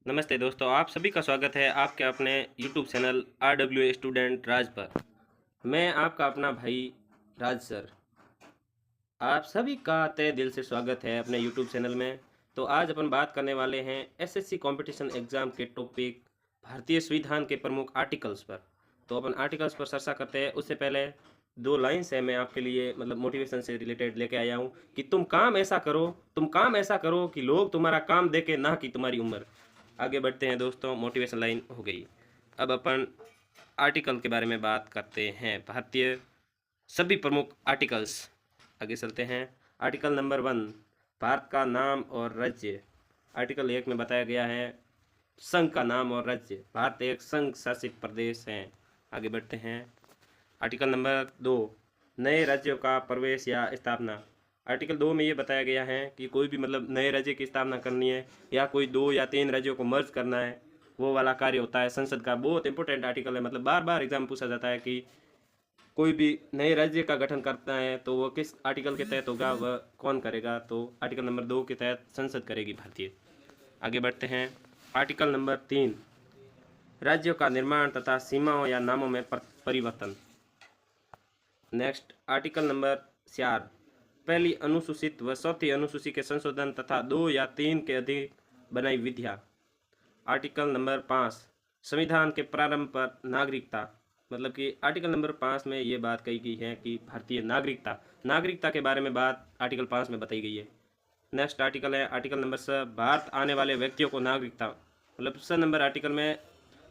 नमस्ते दोस्तों, आप सभी का स्वागत है आपके अपने YouTube चैनल RW स्टूडेंट राज पर। मैं आपका अपना भाई राज सर। आप सभी का तहे दिल से स्वागत है अपने YouTube चैनल में। तो आज अपन बात करने वाले हैं एसएससी कंपटीशन एग्जाम के टॉपिक भारतीय संविधान के प्रमुख आर्टिकल्स पर। तो अपन आर्टिकल्स पर चर्चा करते हैं। उससे पहले दो लाइन्स है मैं आपके लिए मोटिवेशन से रिलेटेड लेके आया हूँ कि तुम काम ऐसा करो कि लोग तुम्हारा काम देखे, ना कि तुम्हारी उम्र। आगे बढ़ते हैं दोस्तों, मोटिवेशन लाइन हो गई। अब अपन आर्टिकल के बारे में बात करते हैं, भारतीय सभी प्रमुख आर्टिकल्स। आगे चलते हैं। आर्टिकल नंबर 1, भारत का नाम और राज्य। आर्टिकल 1 में बताया गया है संघ का नाम और राज्य। भारत एक संघ शासित प्रदेश है। आगे बढ़ते हैं। आर्टिकल नंबर 2, नए राज्यों का प्रवेश या स्थापना। आर्टिकल 2 में ये बताया गया है कि कोई भी नए राज्य की स्थापना करनी है या कोई 2 या 3 राज्यों को मर्ज करना है, वो वाला कार्य होता है संसद का। बहुत इंपॉर्टेंट आर्टिकल है, बार बार एग्जाम पूछा जाता है कि कोई भी नए राज्य का गठन करना है तो वो किस आर्टिकल के तहत होगा, वह कौन करेगा। तो आर्टिकल नंबर 2 के तहत संसद करेगी भारतीय। आगे बढ़ते हैं। आर्टिकल नंबर 3, राज्यों का निर्माण तथा सीमाओं या नामों में परिवर्तन। नेक्स्ट आर्टिकल नंबर 4, पहली अनुसूचित व चौथी अनुसूची के संशोधन तथा 2 या 3 के अधिक बनाई विधियाँ। आर्टिकल नंबर 5, संविधान के प्रारंभ पर नागरिकता। कि आर्टिकल नंबर 5 में ये बात कही गई है कि भारतीय नागरिकता के बारे में बात आर्टिकल 5 में बताई गई है। नेक्स्ट आर्टिकल है आर्टिकल नंबर 6, भारत आने वाले व्यक्तियों को नागरिकता। 6 नंबर आर्टिकल में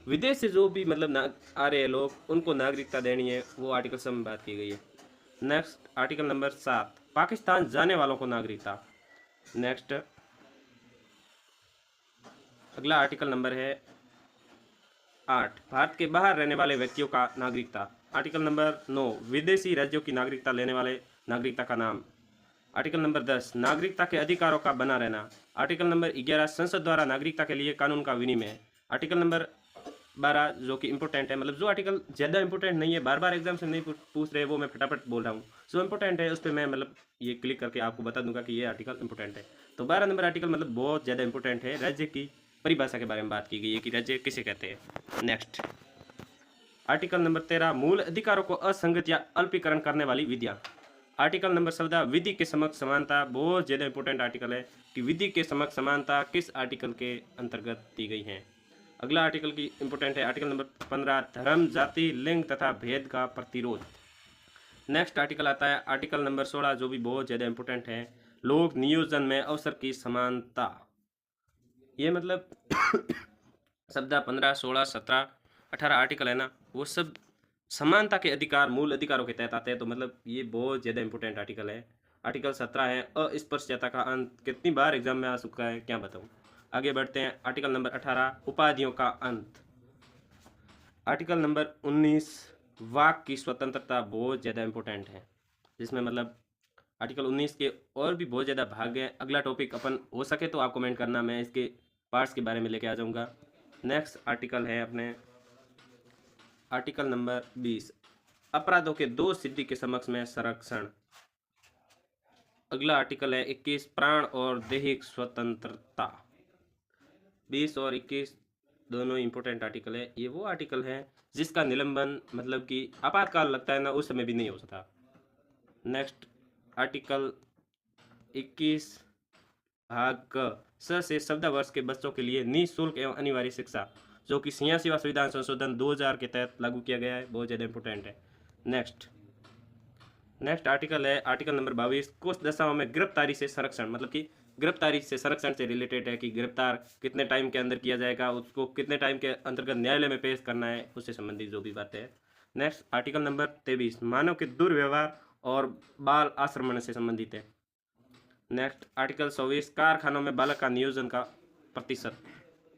विदेश से जो भी आ रहे हैं लोग, उनको नागरिकता देनी है, वो आर्टिकल 6 में बात की गई है। नेक्स्ट आर्टिकल नंबर 7, पाकिस्तान जाने वालों को नागरिकता। नेक्स्ट अगला आर्टिकल नंबर है 8, भारत के बाहर रहने वाले व्यक्तियों का नागरिकता। आर्टिकल नंबर 9, विदेशी राज्यों की नागरिकता लेने वाले नागरिकता का नाम। आर्टिकल नंबर 10, नागरिकता के अधिकारों का बना रहना। आर्टिकल नंबर 11, संसद द्वारा नागरिकता के लिए कानून का विनिमय। आर्टिकल नंबर 12 जो कि इंपॉर्टेंट है, जो आर्टिकल ज़्यादा इंपॉर्टेंट नहीं है, बार बार एग्जाम से नहीं पूछ रहे, वो मैं फटाफट बोल रहा हूँ। जो इंपॉर्टेंट है उस पर मैं ये क्लिक करके आपको बता दूंगा कि ये आर्टिकल इंपॉर्टेंट है। तो 12 नंबर आर्टिकल बहुत ज़्यादा इंपॉर्टेंट है। राज्य की परिभाषा के बारे में बात की गई है कि राज्य किसे कहते हैं। नेक्स्ट आर्टिकल नंबर 13, मूल अधिकारों को असंगत या अल्पीकरण करने वाली विधियाँ। आर्टिकल नंबर 14, विधि के समक्ष समानता। बहुत ज़्यादा इंपॉर्टेंट आर्टिकल है कि विधि के समक्ष समानता किस आर्टिकल के अंतर्गत दी गई है। अगला आर्टिकल की इंपॉर्टेंट है आर्टिकल नंबर 15, धर्म जाति लिंग तथा भेद का प्रतिरोध। नेक्स्ट आर्टिकल आता है आर्टिकल नंबर 16 जो भी बहुत ज़्यादा इंपॉर्टेंट है, लोक नियोजन में अवसर की समानता। ये शब्द 15, 16, 17, 18 आर्टिकल है ना, वो सब समानता के अधिकार, मूल अधिकारों के तहत आते हैं। तो ये बहुत ज़्यादा इंपॉर्टेंट आर्टिकल है। आर्टिकल 17 है अस्पृश्यता का अंत। कितनी बार एग्जाम में आ चुका है क्या बताऊँ। आगे बढ़ते हैं। आर्टिकल नंबर 18, उपाधियों का अंत। आर्टिकल नंबर 19, वाक की स्वतंत्रता। बहुत ज़्यादा इंपॉर्टेंट है, जिसमें आर्टिकल 19 के और भी बहुत ज़्यादा भाग हैं। अगला टॉपिक अपन हो सके तो आप कमेंट करना, मैं इसके पार्ट्स के बारे में लेके आ जाऊँगा। नेक्स्ट आर्टिकल है अपने आर्टिकल नंबर 20, अपराधों के 2 सिद्धि के समक्ष में संरक्षण। अगला आर्टिकल है 21, प्राण और दैहिक स्वतंत्रता। 20 और 21 दोनों इंपॉर्टेंट आर्टिकल है। ये वो आर्टिकल है जिसका निलंबन कि आपातकाल लगता है ना, उस समय भी नहीं हो सकता। नेक्स्ट आर्टिकल 21 भाग क, स से 14 वर्ष के बच्चों के लिए निःशुल्क एवं अनिवार्य शिक्षा, जो कि 86वां संविधान संशोधन 2000 के तहत लागू किया गया है। बहुत ज़्यादा इंपॉर्टेंट है। नेक्स्ट आर्टिकल है आर्टिकल नंबर 22, कुछ दशाओं में गिरफ्तारी से संरक्षण। कि गिरफ्तारी से संरक्षण से रिलेटेड है कि गिरफ्तार कितने टाइम के अंदर किया जाएगा, उसको कितने टाइम के अंतर्गत न्यायालय में पेश करना है, उससे संबंधित जो भी बातें हैं। नेक्स्ट आर्टिकल नंबर 23, मानव के दुर्व्यवहार और बाल आश्रमण से संबंधित है। नेक्स्ट आर्टिकल 24, कारखानों में बालक का नियोजन का प्रतिशत।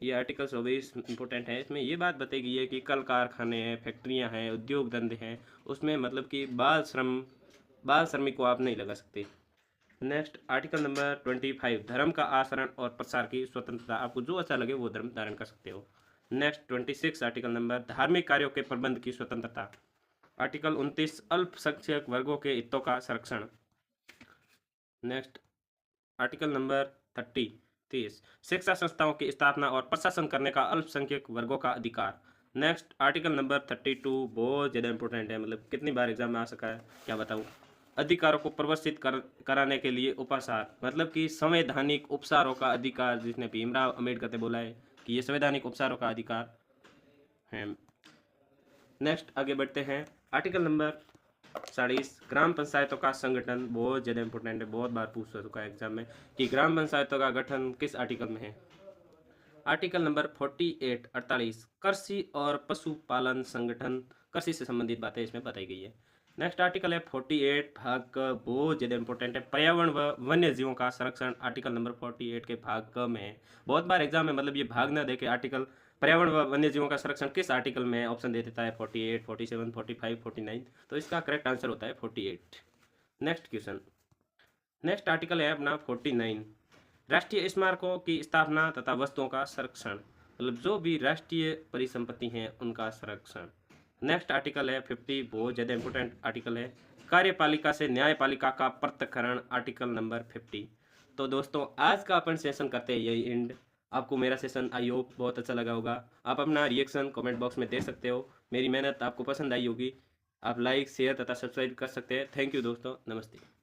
ये आर्टिकल 24 इंपॉर्टेंट है। इसमें ये बात बताई गई है कि कल कारखाने हैं, फैक्ट्रियां हैं, उद्योग धंधे हैं, उसमें कि बाल श्रमिक को आप नहीं लगा सकते। नेक्स्ट आर्टिकल नंबर 25, धर्म का आचरण और प्रसार की स्वतंत्रता। आपको जो अच्छा लगे वो धर्म धारण कर सकते हो। नेक्स्ट 26 आर्टिकल नंबर, धार्मिक कार्यों के प्रबंध की स्वतंत्रता। आर्टिकल 29, अल्पसंख्यक वर्गों के हितों का संरक्षण। नेक्स्ट आर्टिकल नंबर 30, 30 शिक्षा संस्थाओं की स्थापना और प्रशासन करने का अल्पसंख्यक वर्गों का अधिकार। नेक्स्ट आर्टिकल नंबर 32 बहुत ज़्यादा इंपॉर्टेंट है, मतलब कितनी बार एग्जाम में आ सका है क्या बताऊँ। अधिकारों को प्रवर्तित कराने के लिए उपसार, मतलब कि संवैधानिक उपसारों का अधिकार, जिसने भीमराव अम्बेडकर ने बोला है कि ये संवैधानिक उपसारों का अधिकार है। नेक्स्ट आगे बढ़ते हैं। आर्टिकल नंबर 40 ग्राम पंचायतों का संगठन, बहुत ज़्यादा इंपॉर्टेंट है, बहुत बार पूछ चुका है एग्जाम में कि ग्राम पंचायतों का गठन किस आर्टिकल में है। आर्टिकल नंबर 48 कृषि और पशुपालन संगठन, कृषि से संबंधित बातें इसमें बताई गई है। नेक्स्ट आर्टिकल है 48 भाग क, बहुत ज़्यादा इंपॉर्टेंट है, पर्यावरण व वन्य जीवों का संरक्षण। आर्टिकल नंबर 48 के भाग क में है, बहुत बार एग्जाम में मतलब ये भाग ना दे के आर्टिकल पर्यावरण व वन्य जीवों का संरक्षण किस आर्टिकल में है, ऑप्शन दे देता है 48, 47, 45, 49, तो इसका करेक्ट आंसर होता है 48। नेक्स्ट क्वेश्चन, नेक्स्ट आर्टिकल है अपना 49 राष्ट्रीय स्मारकों की स्थापना तथा वस्तुओं का संरक्षण, मतलब जो भी राष्ट्रीय परिसंपत्ति हैं उनका संरक्षण। नेक्स्ट आर्टिकल है 50, बहुत ज़्यादा इंपॉर्टेंट आर्टिकल है, कार्यपालिका से न्यायपालिका का पृथक्करण, आर्टिकल नंबर 50। तो दोस्तों आज का अपन सेशन करते हैं यही एंड। आपको मेरा सेशन आई होप बहुत अच्छा लगा होगा। आप अपना रिएक्शन कमेंट बॉक्स में दे सकते हो, मेरी मेहनत आपको पसंद आई होगी। आप लाइक शेयर तथा सब्सक्राइब कर सकते हैं। थैंक यू दोस्तों, नमस्ते।